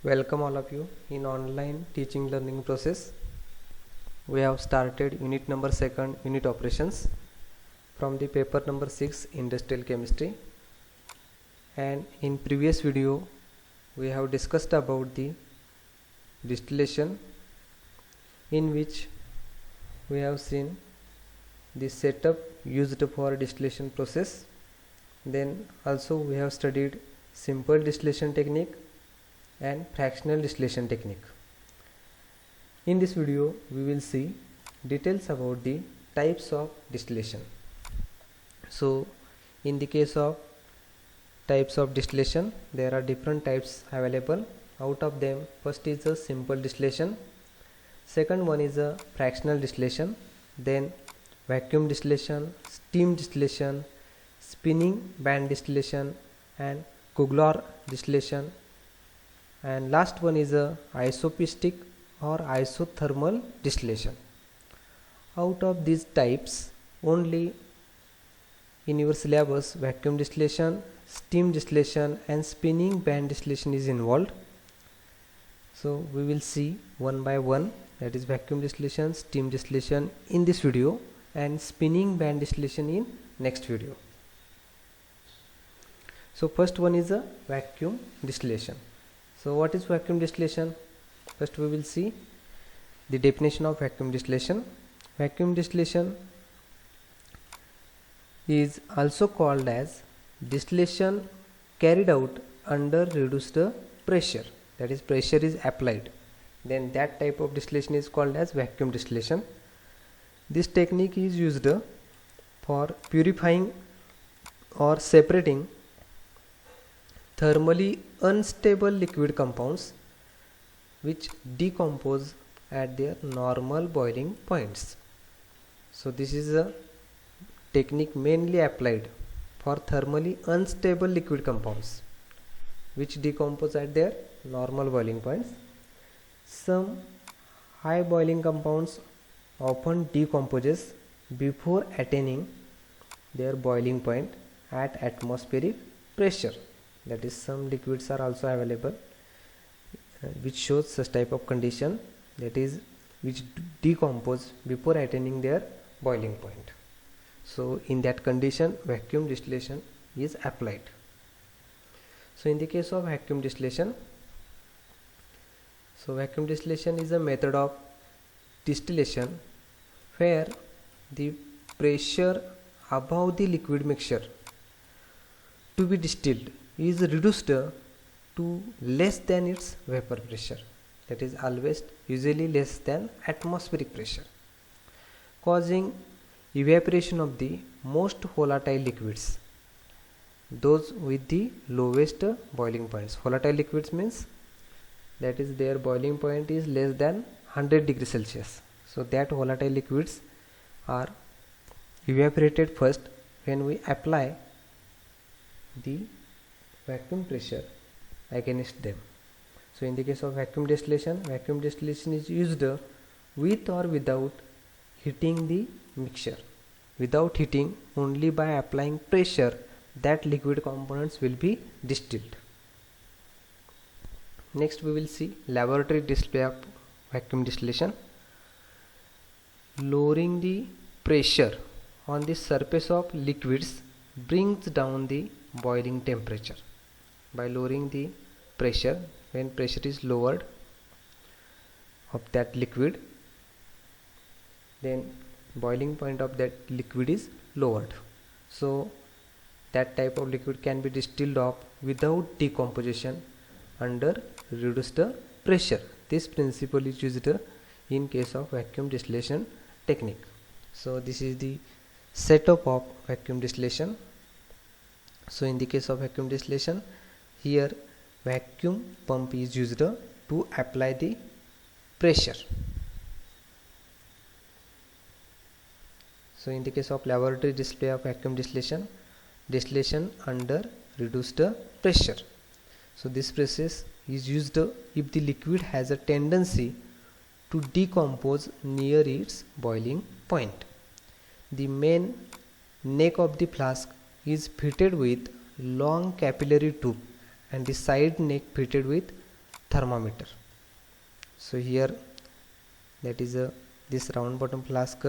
Welcome all of you in online teaching learning process. We have started unit number 2 unit operations from the paper number 6 industrial chemistry, and in previous video we have discussed about the distillation, in which we have seen the setup used for distillation process. Then also we have studied simple distillation technique and fractional distillation technique. In this video we will see details about the types of distillation. So in the case of types of distillation, there are different types available. Out of them, first is a simple distillation, second one is a fractional distillation, then vacuum distillation, steam distillation, spinning band distillation, and Kugler distillation, and last one is a isopistic or isothermal distillation. Out of these types, only in your syllabus vacuum distillation, steam distillation and spinning band distillation is involved. So we will see one by one, that is vacuum distillation, steam distillation in this video, and spinning band distillation in next video. So first one is a vacuum distillation. So what is vacuum distillation? First we will see the definition of vacuum distillation. Vacuum distillation is also called as distillation carried out under reduced pressure, that is pressure is applied, then that type of distillation is called as vacuum distillation. This technique is used for purifying or separating thermally unstable liquid compounds which decompose at their normal boiling points. So this is a technique mainly applied for thermally unstable liquid compounds which decompose at their normal boiling points. Some high boiling compounds often decomposes before attaining their boiling point at atmospheric pressure. That is, some liquids are also available which shows such type of condition, that is which decompose before attaining their boiling point. So in that condition vacuum distillation is applied. So in the case of vacuum distillation, so vacuum distillation is a method of distillation where the pressure above the liquid mixture to be distilled is reduced to less than its vapor pressure, that is always usually less than atmospheric pressure, causing evaporation of the most volatile liquids, those with the lowest boiling points. Volatile liquids means that is their boiling point is less than 100 degrees Celsius. So that volatile liquids are evaporated first when we apply the vacuum pressure against them. So in the case of vacuum distillation is used with or without heating the mixture. Without heating, only by applying pressure, that liquid components will be distilled. Next we will see laboratory display of vacuum distillation. Lowering the pressure on the surface of liquids brings down the boiling temperature. By lowering the pressure, when pressure is lowered of that liquid, then boiling point of that liquid is lowered. So that type of liquid can be distilled off without decomposition under reduced pressure. This principle is used in case of vacuum distillation technique. So this is the setup of vacuum distillation. So in the case of vacuum distillation, here vacuum pump is used to apply the pressure. So in the case of laboratory display of vacuum distillation, distillation under reduced pressure. So this process is used if the liquid has a tendency to decompose near its boiling point. The main neck of the flask is fitted with long capillary tube and the side neck fitted with thermometer. So here that is this round bottom flask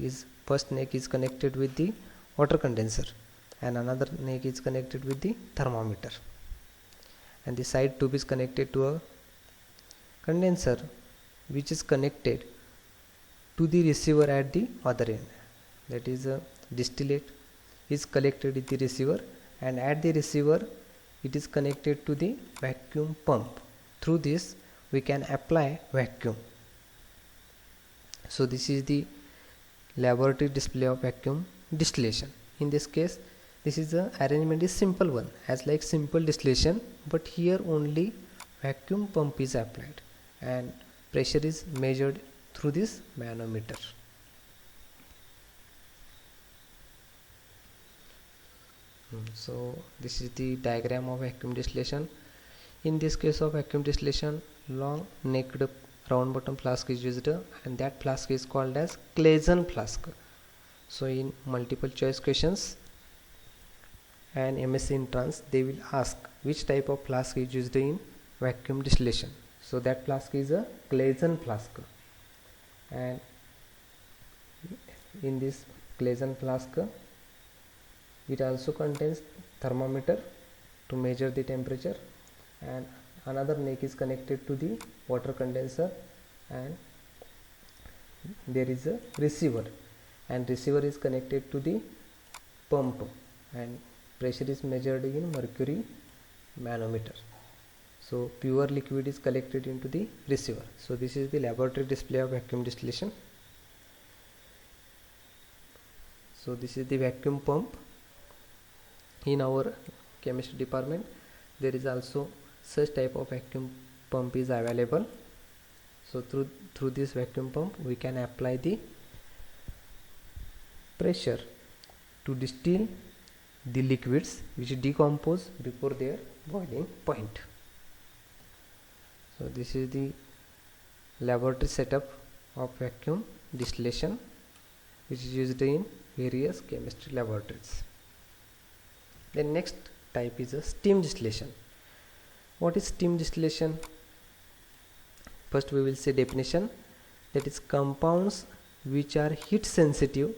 is first neck is connected with the water condenser and another neck is connected with the thermometer, and the side tube is connected to a condenser which is connected to the receiver at the other end. That is a distillate is collected in the receiver, and at the receiver it is connected to the vacuum pump. Through this we can apply vacuum. So this is the laboratory display of vacuum distillation. In this case, this is the arrangement is simple one, as like simple distillation, but here only vacuum pump is applied and pressure is measured through this manometer. So this is the diagram of vacuum distillation. In this case of vacuum distillation, long necked round bottom flask is used, and that flask is called as Claisen flask. So in multiple choice questions and MSc entrance, they will ask which type of flask is used in vacuum distillation. So that flask is a Claisen flask, and in this Claisen flask it also contains thermometer to measure the temperature, and another neck is connected to the water condenser, and there is a receiver, and receiver is connected to the pump, and pressure is measured in mercury manometer. So pure liquid is collected into the receiver. So this is the laboratory display of vacuum distillation. So this is the vacuum pump. In our chemistry department, there is also such type of vacuum pump is available. So through this vacuum pump we can apply the pressure to distill the liquids which decompose before their boiling point. So this is the laboratory setup of vacuum distillation, which is used in various chemistry laboratories. The next type is a steam distillation. What is steam distillation? First we will say definition, that is compounds which are heat sensitive,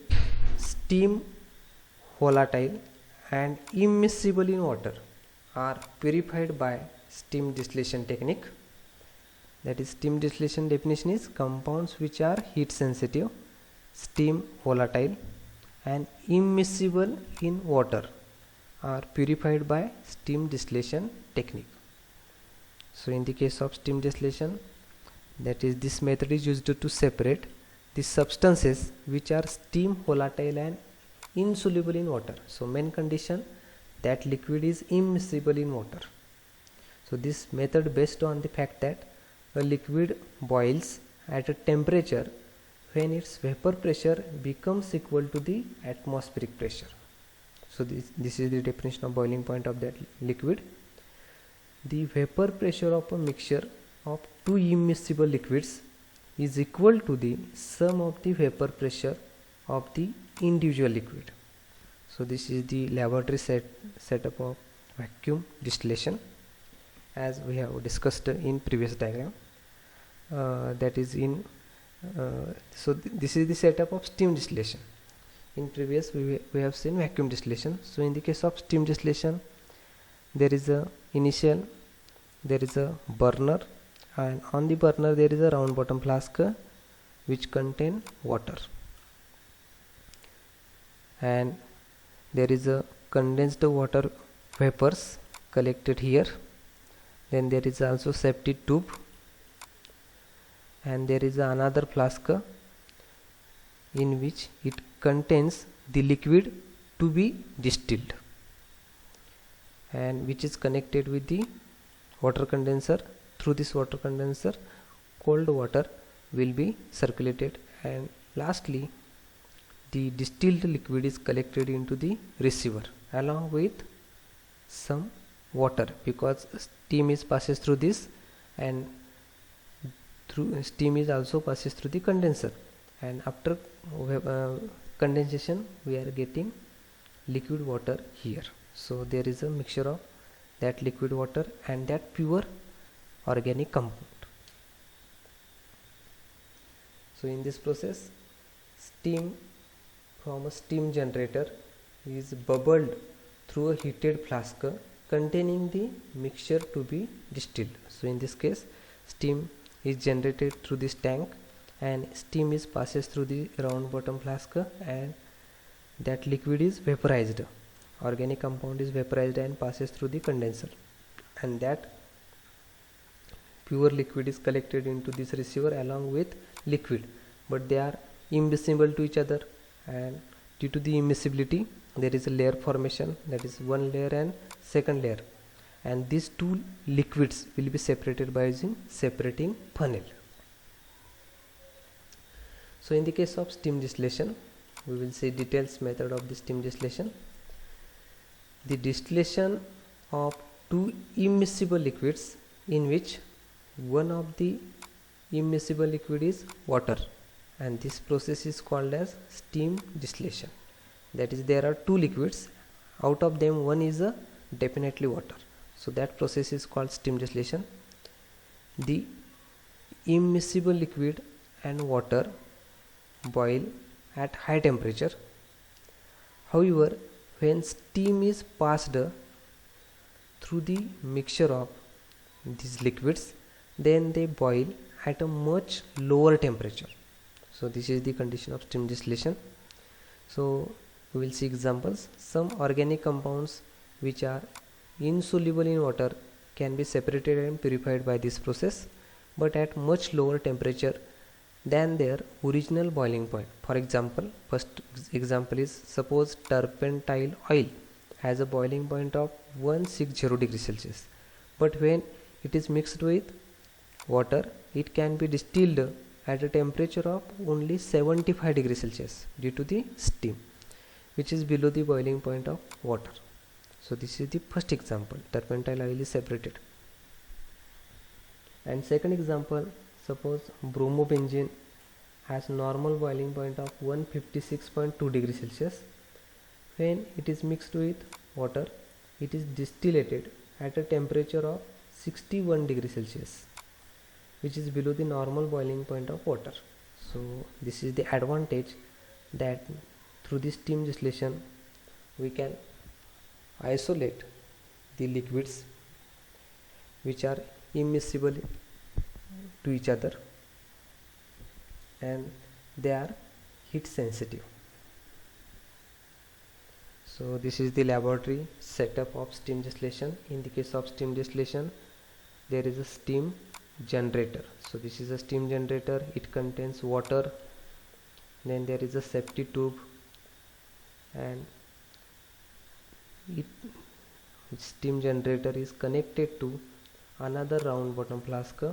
steam volatile and immiscible in water are purified by steam distillation technique. That is, steam distillation definition is compounds which are heat sensitive, steam volatile and immiscible in water are purified by steam distillation technique. So in the case of steam distillation, that is, this method is used to separate the substances which are steam volatile and insoluble in water. So main condition, that liquid is immiscible in water. So this method based on the fact that a liquid boils at a temperature when its vapor pressure becomes equal to the atmospheric pressure. So this is the definition of boiling point of that liquid. The vapor pressure of a mixture of two immiscible liquids is equal to the sum of the vapor pressure of the individual liquid. So this is the laboratory setup of vacuum distillation, as we have discussed in previous diagram. That is in this is the setup of steam distillation. In previous we have seen vacuum distillation. So in the case of steam distillation, there is a initial, there is a burner, and on the burner there is a round bottom flask which contain water, and there is a condensed water vapors collected here. Then there is also safety tube, and there is another flask in which it contains the liquid to be distilled, and which is connected with the water condenser. Through this water condenser, cold water will be circulated, and lastly the distilled liquid is collected into the receiver along with some water, because steam is passes through this, and through steam is also passes through the condenser, and after condensation we are getting liquid water here. So there is a mixture of that liquid water and that pure organic compound. So in this process, steam from a steam generator is bubbled through a heated flask containing the mixture to be distilled. So in this case, steam is generated through this tank and steam is passes through the round bottom flask and that liquid is vaporized. Organic compound is vaporized and passes through the condenser, and that pure liquid is collected into this receiver along with liquid, but they are immiscible to each other, and due to the immiscibility there is a layer formation, that is one layer and second layer, and these two liquids will be separated by using separating funnel. So in the case of steam distillation, we will see details method of the steam distillation. The distillation of two immiscible liquids in which one of the immiscible liquid is water, and this process is called as steam distillation. That is, there are two liquids, out of them one is a definitely water, so that process is called steam distillation. The immiscible liquid and water boil at high temperature. However, when steam is passed through the mixture of these liquids, then they boil at a much lower temperature. So this is the condition of steam distillation. So we will see examples. Some organic compounds which are insoluble in water can be separated and purified by this process, but at much lower temperature than their original boiling point. For example, first example is, suppose turpentine oil has a boiling point of 160 degrees Celsius, but when it is mixed with water, it can be distilled at a temperature of only 75 degrees Celsius due to the steam, which is below the boiling point of water. So this is the first example, turpentine oil is separated. And second example, suppose bromobenzene has normal boiling point of 156.2 degrees Celsius. When it is mixed with water, it is distillated at a temperature of 61 degrees Celsius, which is below the normal boiling point of water. So this is the advantage, that through this steam distillation we can isolate the liquids which are immiscible to each other and they are heat sensitive. So this is the laboratory setup of steam distillation. In the case of steam distillation, there is a steam generator. So this is a steam generator, it contains water, then there is a safety tube, and steam generator is connected to another round bottom flask,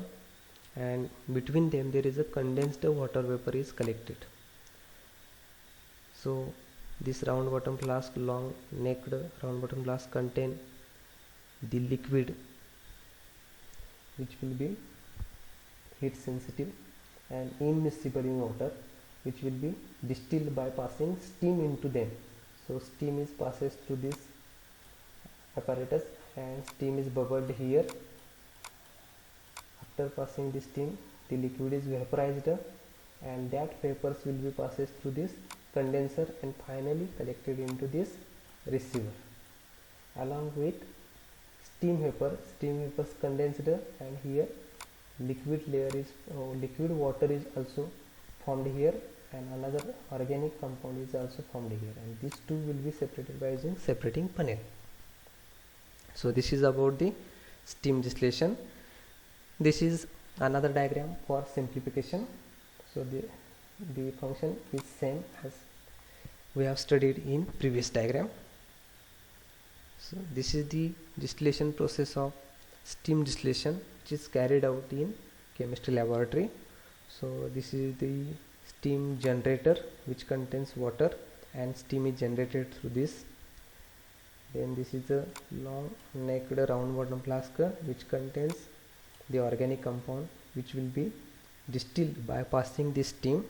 and between them there is a condensed water vapor is collected. So this round bottom flask, long necked round bottom flask, contain the liquid which will be heat sensitive and immiscible in water, which will be distilled by passing steam into them. So steam is passes through this apparatus and steam is bubbled here. After passing the steam, the liquid is vaporized and that vapors will be passes through this condenser and finally collected into this receiver along with steam vapor. Steam vapors condensed and here liquid layer is liquid water is also formed here, and another organic compound is also formed here, and these two will be separated by using separating funnel. So this is about the steam distillation. This is another diagram for simplification. So the function is same as we have studied in previous diagram. So this is the distillation process of steam distillation, which is carried out in chemistry laboratory. So this is the steam generator which contains water and steam is generated through this. Then this is a long necked round bottom flask which contains the organic compound which will be distilled by passing this steam,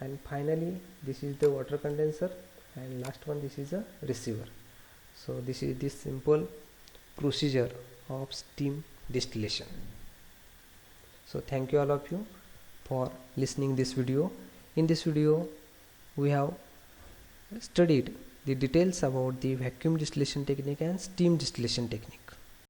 and finally this is the water condenser, and last one this is a receiver. So this is the simple procedure of steam distillation. So thank you all of you for listening this video. In this video we have studied the details about the vacuum distillation technique and steam distillation technique.